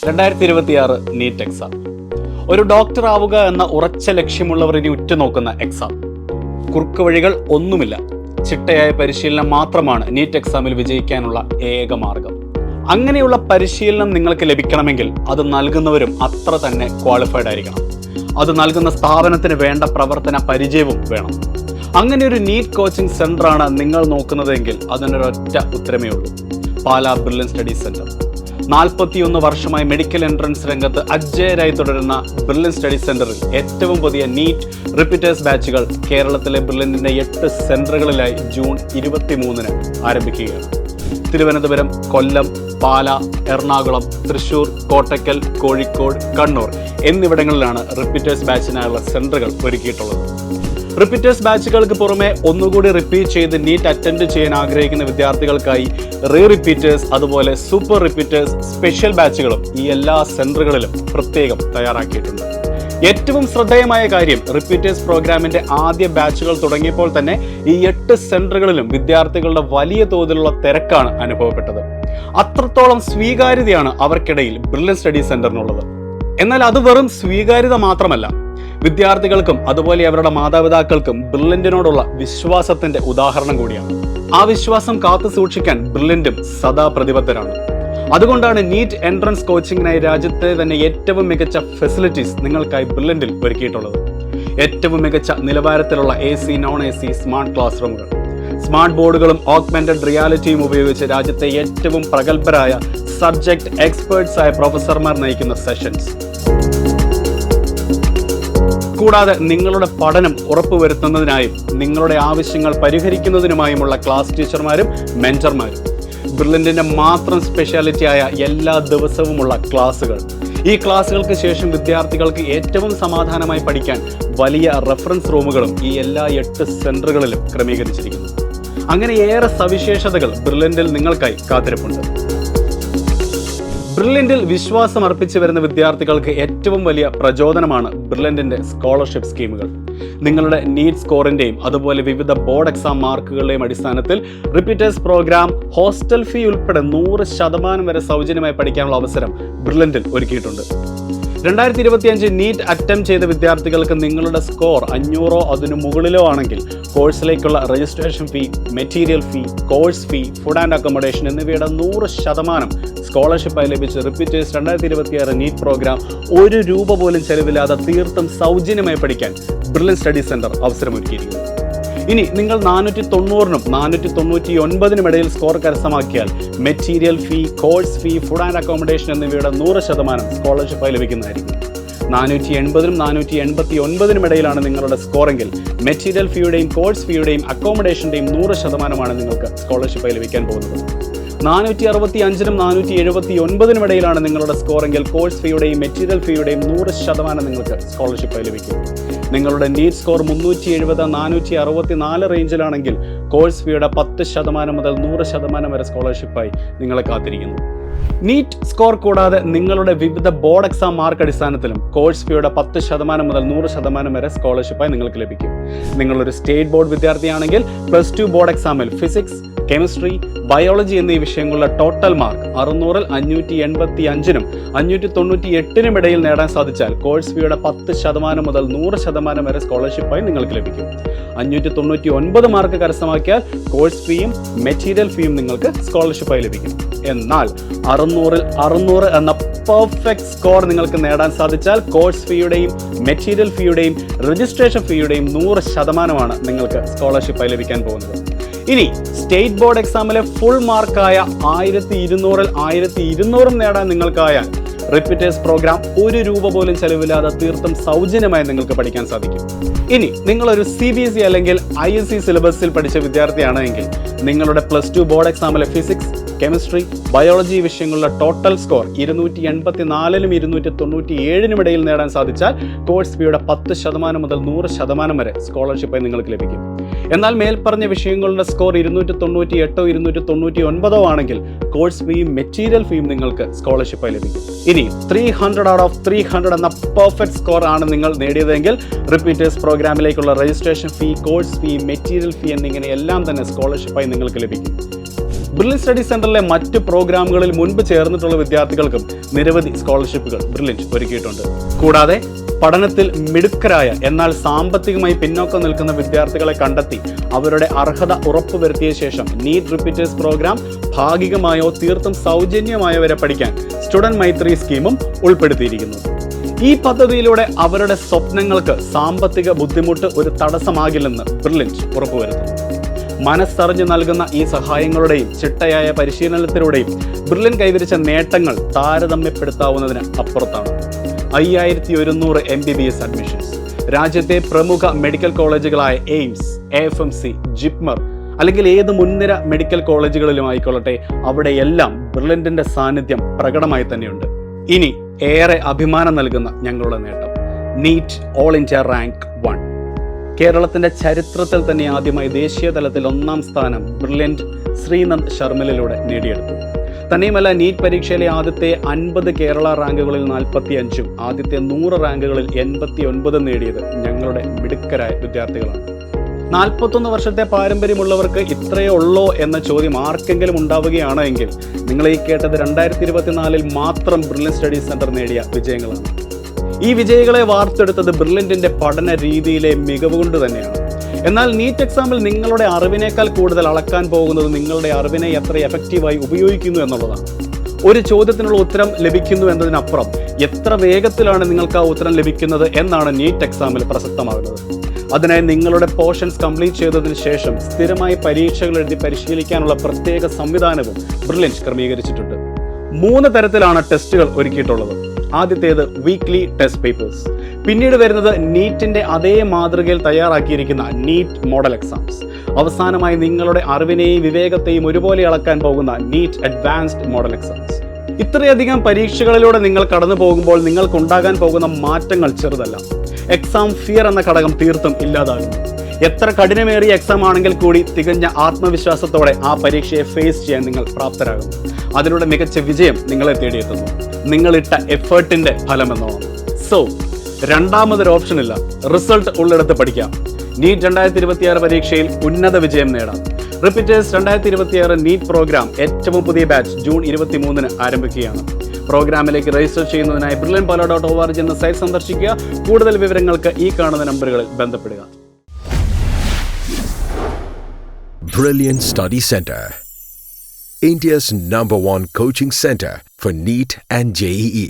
2026 NEET exam. ഒരു doctor ആവുക എന്ന ഉറച്ച ലക്ഷ്യമുള്ളവർ ഇനി ഉറ്റുനോക്കുന്ന എക്സാം. കുറുക്ക് വഴികൾ ഒന്നുമില്ല. ചിട്ടയായ പരിശീലനം മാത്രമാണ് നീറ്റ് എക്സാമിൽ വിജയിക്കാനുള്ള ഏക മാർഗം. അങ്ങനെയുള്ള പരിശീലനം നിങ്ങൾക്ക് ലഭിക്കണമെങ്കിൽ അത് നൽകുന്നവരും അത്ര തന്നെ ക്വാളിഫൈഡ് ആയിരിക്കണം. അത് നൽകുന്ന സ്ഥാപനത്തിന് വേണ്ട പ്രവർത്തന പരിചയവും വേണം. അങ്ങനെ ഒരു നീറ്റ് കോച്ചിങ് സെന്ററാണ് നിങ്ങൾ നോക്കുന്നതെങ്കിൽ അതിനൊരൊറ്റ ഉത്തരമേ ഉള്ളൂ: പാലാ ബ്രില്യൻ സ്റ്റഡീസ് സെന്റർ. 41 വർഷമായി മെഡിക്കൽ എൻട്രൻസ് രംഗത്ത് അജേയരായി തുടരുന്ന ബ്രില്യൻ സ്റ്റഡീസ് സെന്ററിൽ ഏറ്റവും പുതിയ നീറ്റ് റിപ്പീറ്റേഴ്സ് ബാച്ചുകൾ കേരളത്തിലെ ബ്രില്യന്റിന്റെ 8 സെന്ററുകളിലായി ജൂൺ 23-ന് ആരംഭിക്കുകയാണ്. തിരുവനന്തപുരം, കൊല്ലം, പാല, എറണാകുളം, തൃശൂർ, കോട്ടയ്ക്കൽ, കോഴിക്കോട്, കണ്ണൂർ എന്നിവിടങ്ങളിലാണ് റിപ്പീറ്റേഴ്സ് ബാച്ചിനായുള്ള സെന്ററുകൾ ഒരുക്കിയിട്ടുള്ളത്. റിപ്പീറ്റേഴ്സ് ബാച്ചുകൾക്ക് പുറമെ ഒന്നുകൂടി റിപ്പീറ്റ് ചെയ്ത് നീറ്റ് അറ്റൻഡ് ചെയ്യാൻ ആഗ്രഹിക്കുന്ന വിദ്യാർത്ഥികൾക്കായി റിപ്പീറ്റേഴ്സ്, അതുപോലെ സൂപ്പർ റിപ്പീറ്റേഴ്സ്, സ്പെഷ്യൽ ബാച്ചുകളും ഈ എല്ലാ സെന്ററുകളിലും പ്രത്യേകം തയ്യാറാക്കിയിട്ടുണ്ട്. ഏറ്റവും ശ്രദ്ധേയമായ കാര്യം, റിപ്പീറ്റേഴ്സ് പ്രോഗ്രാമിന്റെ ആദ്യ ബാച്ചുകൾ തുടങ്ങിയപ്പോൾ തന്നെ ഈ 8 സെന്ററുകളിലും വിദ്യാർത്ഥികളുടെ വലിയ തോതിലുള്ള തിരക്കാണ് അനുഭവപ്പെട്ടത്. അത്രത്തോളം സ്വീകാര്യതയാണ് അവർക്കിടയിൽ ബ്രില്യൻ സ്റ്റഡി സെന്ററിനുള്ളത്. എന്നാൽ അത് വെറും സ്വീകാര്യത മാത്രമല്ല, വിദ്യാർത്ഥികൾക്കും അതുപോലെ അവരുടെ മാതാപിതാക്കൾക്കും ബ്രില്യന്റിനോടുള്ള വിശ്വാസത്തിന്റെ ഉദാഹരണം കൂടിയാണ്. ആ വിശ്വാസം കാത്തു സൂക്ഷിക്കാൻ ബ്രില്യന്റും സദാ പ്രതിബദ്ധരാണ്. അതുകൊണ്ടാണ് നീറ്റ് എൻട്രൻസ് കോച്ചിങ്ങിനായി രാജ്യത്തെ തന്നെ ഏറ്റവും മികച്ച ഫെസിലിറ്റീസ് നിങ്ങൾക്കായി ബ്രില്യന്റിൽ ഒരുക്കിയിട്ടുള്ളത്. ഏറ്റവും മികച്ച നിലവാരത്തിലുള്ള AC, non AC smart class റൂമുകൾ, സ്മാർട്ട് ബോർഡുകളും ഓഗ്മെന്റഡ് റിയാലിറ്റിയും ഉപയോഗിച്ച് രാജ്യത്തെ ഏറ്റവും പ്രഗത്ഭരായ സബ്ജക്ട് എക്സ്പേർട്സ് ആയ പ്രൊഫസർമാർ നയിക്കുന്ന സെഷൻസ്. കൂടാതെ നിങ്ങളുടെ പഠനം ഉറപ്പുവരുത്തുന്നതിനായും നിങ്ങളുടെ ആവശ്യങ്ങൾ പരിഹരിക്കുന്നതിനുമായുമുള്ള ക്ലാസ് ടീച്ചർമാരും മെന്റർമാരും. ബ്രില്യന്റിന്റെ മാത്രം സ്പെഷ്യാലിറ്റി ആയ എല്ലാ ദിവസവുമുള്ള ക്ലാസുകൾ. ഈ ക്ലാസുകൾക്ക് ശേഷം വിദ്യാർത്ഥികൾക്ക് ഏറ്റവും സമാധാനമായി പഠിക്കാൻ വലിയ റെഫറൻസ് റൂമുകളും ഈ എല്ലാ 8 സെന്ററുകളിലും ക്രമീകരിച്ചിരിക്കുന്നു. അങ്ങനെ ഏറെ സവിശേഷതകൾ ബ്രില്യന്റിൽ നിങ്ങൾക്കായി കാത്തിരിപ്പുണ്ട്. ബ്രില്യന്റിൽ വിശ്വാസം അർപ്പിച്ചു വരുന്ന വിദ്യാർത്ഥികൾക്ക് ഏറ്റവും വലിയ പ്രചോദനമാണ് ബ്രില്യന്റിന്റെ സ്കോളർഷിപ്പ് സ്കീമുകൾ. നിങ്ങളുടെ നീറ്റ് സ്കോറിന്റെയും അതുപോലെ വിവിധ ബോർഡ് എക്സാം മാർക്കുകളുടെയും അടിസ്ഥാനത്തിൽ റിപ്പീറ്റേഴ്സ് പ്രോഗ്രാം, ഹോസ്റ്റൽ ഫീ ഉൾപ്പെടെ 100% വരെ സൗജന്യമായി പഠിക്കാനുള്ള അവസരം ബ്രില്യന്റിൽ ഒരുക്കിയിട്ടുണ്ട്. 2025 നീറ്റ് അറ്റംപ്റ്റ് ചെയ്ത വിദ്യാർത്ഥികൾക്ക് നിങ്ങളുടെ സ്കോർ 500 അതിനു മുകളിലോ ആണെങ്കിൽ കോഴ്സിലേക്കുള്ള registration fee, material fee, course fee, food and accommodation എന്നിവയുടെ 100% സ്കോളർഷിപ്പായി ലഭിച്ച റിപ്പീറ്റേഴ്സ് 2026 നീറ്റ് പ്രോഗ്രാം 1 രൂപ പോലും ചെലവില്ലാതെ തീർത്തും സൗജന്യമായി പഠിക്കാൻ ബ്രില്യൻ സ്റ്റഡി സെന്റർ അവസരമൊരുക്കിയിരിക്കുന്നു. ഇനി നിങ്ങൾ 490-നും 499-നും ഇടയിൽ സ്കോർ കരസ്ഥമാക്കിയാൽ material fee, course fee, food and accommodation എന്നിവയുടെ 100% സ്കോളർഷിപ്പായി ലഭിക്കുന്നതായിരിക്കും. 480-നും 489-നും ഇടയിലാണ് നിങ്ങളുടെ സ്കോറെങ്കിൽ മെറ്റീരിയൽ ഫീയുടെയും കോഴ്സ് ഫീയുടെയും അക്കോമഡേഷൻ്റെയും 100%മാണ് നിങ്ങൾക്ക് സ്കോളർഷിപ്പായി ലഭിക്കാൻ പോകുന്നത്. 465-നും 479-നും ഇടയിലാണ് നിങ്ങളുടെ സ്കോറെങ്കിൽ കോഴ്സ് ഫീയുടെയും മെറ്റീരിയൽ ഫീയുടെയും 100% നിങ്ങൾക്ക് സ്കോളർഷിപ്പായി ലഭിക്കും. നിങ്ങളുടെ നീറ്റ് സ്കോർ 370, 464 റേഞ്ചിലാണെങ്കിൽ കോഴ്സ് ഫീയുടെ 10% മുതൽ 100% വരെ സ്കോളർഷിപ്പായി നിങ്ങളെ കാത്തിരിക്കുന്നു. നീറ്റ് സ്കോർ കൂടാതെ നിങ്ങളുടെ വിവിധ ബോർഡ് എക്സാം മാർക്ക് അടിസ്ഥാനത്തിലും കോഴ്സ് ഫീയുടെ 10% മുതൽ 100% വരെ സ്കോളർഷിപ്പായി നിങ്ങൾക്ക് ലഭിക്കും. നിങ്ങളൊരു സ്റ്റേറ്റ് ബോർഡ് വിദ്യാർത്ഥിയാണെങ്കിൽ +2 ബോർഡ് എക്സാമിൽ ഫിസിക്സ്, കെമിസ്ട്രി, ബയോളജി എന്നീ വിഷയങ്ങളുടെ ടോട്ടൽ മാർക്ക് 600-ൽ 585-നും 598-നും ഇടയിൽ നേടാൻ സാധിച്ചാൽ കോഴ്സ് ഫീയുടെ 10% മുതൽ 100% വരെ സ്കോളർഷിപ്പായി നിങ്ങൾക്ക് ലഭിക്കും. 599 മാർക്ക് കരസ്ഥമാക്കിയാൽ കോഴ്സ് ഫീയും മെറ്റീരിയൽ ഫീയും നിങ്ങൾക്ക് സ്കോളർഷിപ്പായി ലഭിക്കും. എന്നാൽ 600-ൽ 600 എന്ന പെർഫെക്റ്റ് സ്കോർ നിങ്ങൾക്ക് നേടാൻ സാധിച്ചാൽ കോഴ്സ് ഫീയുടെയും മെറ്റീരിയൽ ഫീയുടെയും രജിസ്ട്രേഷൻ ഫീയുടെയും 100%മാണ് നിങ്ങൾക്ക് സ്കോളർഷിപ്പായി ലഭിക്കാൻ പോകുന്നത്. ഇനി സ്റ്റേറ്റ് ബോർഡ് എക്സാമിലെ ഫുൾ മാർക്കായ 1200-ൽ 1200 നേടാൻ നിങ്ങൾക്കായാൽ റിപ്പീറ്റേഴ്സ് പ്രോഗ്രാം 1 രൂപ പോലും ചെലവില്ലാതെ തീർത്തും സൗജന്യമായി നിങ്ങൾക്ക് പഠിക്കാൻ സാധിക്കും. ഇനി നിങ്ങളൊരു CBSE അല്ലെങ്കിൽ ISC സിലബസിൽ പഠിച്ച വിദ്യാർത്ഥിയാണെങ്കിൽ നിങ്ങളുടെ +2 ബോർഡ് എക്സാമിലെ ഫിസിക്സ്, കെമിസ്ട്രി, ബയോളജി വിഷയങ്ങളുടെ ടോട്ടൽ സ്കോർ 284-നും 297-നും ഇടയിൽ നേടാൻ സാധിച്ചാൽ കോഴ്സ് ഫീയുടെ 10% മുതൽ 100% വരെ സ്കോളർഷിപ്പായി നിങ്ങൾക്ക് ലഭിക്കും. എന്നാൽ മേൽപ്പറഞ്ഞ വിഷയങ്ങളുടെ സ്കോർ 298-ഓ 299-ഓ ആണെങ്കിൽ കോഴ്സ് ഫീയും മെറ്റീരിയൽ ഫീയും നിങ്ങൾക്ക് സ്കോളർഷിപ്പായി ലഭിക്കും. ഇനി 300 out of 300 എന്ന പെർഫെക്റ്റ് സ്കോർ ആണ് നിങ്ങൾ നേടിയതെങ്കിൽ റിപ്പീറ്റേഴ്സ് പ്രോഗ്രാമിലേക്കുള്ള registration fee, course fee, material fee എന്നിങ്ങനെ എല്ലാം തന്നെ സ്കോളർഷിപ്പായി നിങ്ങൾക്ക് ലഭിക്കും. ബ്രില്യൻറ്റ് സ്റ്റഡി സെന്ററിലെ മറ്റ് പ്രോഗ്രാമുകളിൽ മുൻപ് ചേർന്നിട്ടുള്ള വിദ്യാർത്ഥികൾക്കും നിരവധി സ്കോളർഷിപ്പുകൾ ബ്രില്യൻറ്റ് ഒരുക്കിയിട്ടുണ്ട്. കൂടാതെ പഠനത്തിൽ മിടുക്കരായ എന്നാൽ സാമ്പത്തികമായി പിന്നോക്കം നിൽക്കുന്ന വിദ്യാർത്ഥികളെ കണ്ടെത്തി അവരുടെ അർഹത ഉറപ്പുവരുത്തിയ ശേഷം നീറ്റ് റിപ്പീറ്റേഴ്സ് പ്രോഗ്രാം ഭാഗികമായോ തീർത്തും സൗജന്യമായോ വരെ പഠിക്കാൻ സ്റ്റുഡന്റ് മൈത്രി സ്കീമും ഉൾപ്പെടുത്തിയിരിക്കുന്നു. ഈ പദ്ധതിയിലൂടെ അവരുടെ സ്വപ്നങ്ങൾക്ക് സാമ്പത്തിക ബുദ്ധിമുട്ട് ഒരു തടസ്സമാകില്ലെന്ന് ബ്രില്യൻറ്റ് ഉറപ്പുവരുത്തുന്നു. മനസ്സറിഞ്ഞു നൽകുന്ന ഈ സഹായങ്ങളുടെയും ചിട്ടയായ പരിശീലനത്തിലൂടെയും ബ്രില്യൻറ്റ് കൈവരിച്ച നേട്ടങ്ങൾ താരതമ്യപ്പെടുത്താവുന്നതിന് അപ്പുറത്താണ്. 5100 MBBS അഡ്മിഷൻസ്, രാജ്യത്തെ പ്രമുഖ മെഡിക്കൽ കോളേജുകളായ എയിംസ്, AFMC, ജിപ്മർ അല്ലെങ്കിൽ ഏത് മുൻനിര മെഡിക്കൽ കോളേജുകളിലും ആയിക്കൊള്ളട്ടെ, അവിടെയെല്ലാം ബ്രില്യൻറ്റിന്റെ സാന്നിധ്യം പ്രകടമായി തന്നെയുണ്ട്. ഇനി ഏറെ അഭിമാനം നൽകുന്ന ഞങ്ങളുടെ നേട്ടം, നീറ്റ് ഓൾ ഇന്ത്യ റാങ്ക് 1. കേരളത്തിന്റെ ചരിത്രത്തിൽ തന്നെ ആദ്യമായി ദേശീയ തലത്തിൽ 1ാം സ്ഥാനം ബ്രില്യൻറ്റ് ശ്രീനന്ദ് ശർമിലയിലൂടെ നേടിയെടുത്തു. തന്നെയുമല്ല, നീറ്റ് പരീക്ഷയിലെ ആദ്യത്തെ 50 കേരള റാങ്കുകളിൽ 45ഉം ആദ്യത്തെ 100 റാങ്കുകളിൽ 89 നേടിയത് ഞങ്ങളുടെ മിടുക്കരായ വിദ്യാർത്ഥികളാണ്. 41 വർഷത്തെ പാരമ്പര്യമുള്ളവർക്ക് ഇത്രയേ ഉള്ളോ എന്ന ചോദ്യം ആർക്കെങ്കിലും ഉണ്ടാവുകയാണ് എങ്കിൽ നിങ്ങൾ ഈ കേട്ടത് 2024 മാത്രം ബ്രില്യൻറ്റ് സ്റ്റഡി സെന്റർ നേടിയ വിജയങ്ങളാണ്. ഈ വിജയികളെ വാർത്തെടുത്തത് ബ്രില്യൻറ്റിന്റെ പഠന രീതിയിലെ മികവ് കൊണ്ട് തന്നെയാണ്. എന്നാൽ നീറ്റ് എക്സാമിൽ നിങ്ങളുടെ അറിവിനേക്കാൾ കൂടുതൽ അളക്കാൻ പോകുന്നത് നിങ്ങളുടെ അറിവിനെ എത്ര എഫക്റ്റീവായി ഉപയോഗിക്കുന്നു എന്നുള്ളതാണ്. ഒരു ചോദ്യത്തിനുള്ള ഉത്തരം ലഭിക്കുന്നു എന്നതിനപ്പുറം എത്ര വേഗത്തിലാണ് നിങ്ങൾക്ക് ആ ഉത്തരം ലഭിക്കുന്നത് എന്നാണ് നീറ്റ് എക്സാമിൽ പ്രസക്തമാകുന്നത്. അതിനായി നിങ്ങളുടെ പോർഷൻസ് കംപ്ലീറ്റ് ചെയ്തതിന് ശേഷം സ്ഥിരമായി പരീക്ഷകൾ എഴുതി പരിശീലിക്കാനുള്ള പ്രത്യേക സംവിധാനവും ബ്രില്യൻറ്റ് ക്രമീകരിച്ചിട്ടുണ്ട്. 3 തരത്തിലാണ് ടെസ്റ്റുകൾ ഒരുക്കിയിട്ടുള്ളത്. ആദ്യത്തേത് വീക്ക്ലി ടെസ്റ്റ് പേപ്പേഴ്സ്, പിന്നീട് വരുന്നത് നീറ്റിന്റെ അതേ മാതൃകയിൽ തയ്യാറാക്കിയിരിക്കുന്ന നീറ്റ് മോഡൽ എക്സാംസ്, അവസാനമായി നിങ്ങളുടെ അറിവിനെയും വിവേകത്തെയും ഒരുപോലെ അളക്കാൻ പോകുന്ന നീറ്റ് അഡ്വാൻസ്ഡ് മോഡൽ എക്സാംസ്. ഇത്രയധികം പരീക്ഷകളിലൂടെ നിങ്ങൾ കടന്നു പോകുമ്പോൾ നിങ്ങൾക്കുണ്ടാകാൻ പോകുന്ന മാറ്റങ്ങൾ ചെറുതല്ല. എക്സാം ഫിയർ എന്ന ഘടകം തീർത്തും ഇല്ലാതാകുന്നു. എത്ര കഠിനമേറിയ എക്സാം ആണെങ്കിൽ കൂടി തികഞ്ഞ ആത്മവിശ്വാസത്തോടെ ആ പരീക്ഷയെ ഫേസ് ചെയ്യാൻ നിങ്ങൾ പ്രാപ്തരാകുന്നു. അതിലൂടെ മികച്ച വിജയം നിങ്ങളെ തേടിയെത്തുന്നു. നിങ്ങളിട്ട എഫേർട്ടിന്റെ ഫലമെന്നോണം. സോ രണ്ടാമതൊരു ഓപ്ഷൻ ഇല്ല, റിസൾട്ട് ഉള്ളിടത്ത് പഠിക്കാം. നീറ്റ് 2026 പരീക്ഷയിൽ ഉന്നത വിജയം നേടാം. റിപ്പീറ്റേഴ്സ് 2026 നീറ്റ് പ്രോഗ്രാം ഏറ്റവും പുതിയ ബാച്ച് ജൂൺ 23 ആരംഭിക്കുകയാണ്. പ്രോഗ്രാമിലേക്ക് രജിസ്റ്റർ ചെയ്യുന്നതിനായി brilliantpala.org എന്ന സൈറ്റ് സന്ദർശിക്കുക. കൂടുതൽ വിവരങ്ങൾക്ക് ഈ കാണുന്ന നമ്പറുകളിൽ ബന്ധപ്പെടുക. Brilliant Study Center, India's #1 coaching center for NEET and JEE.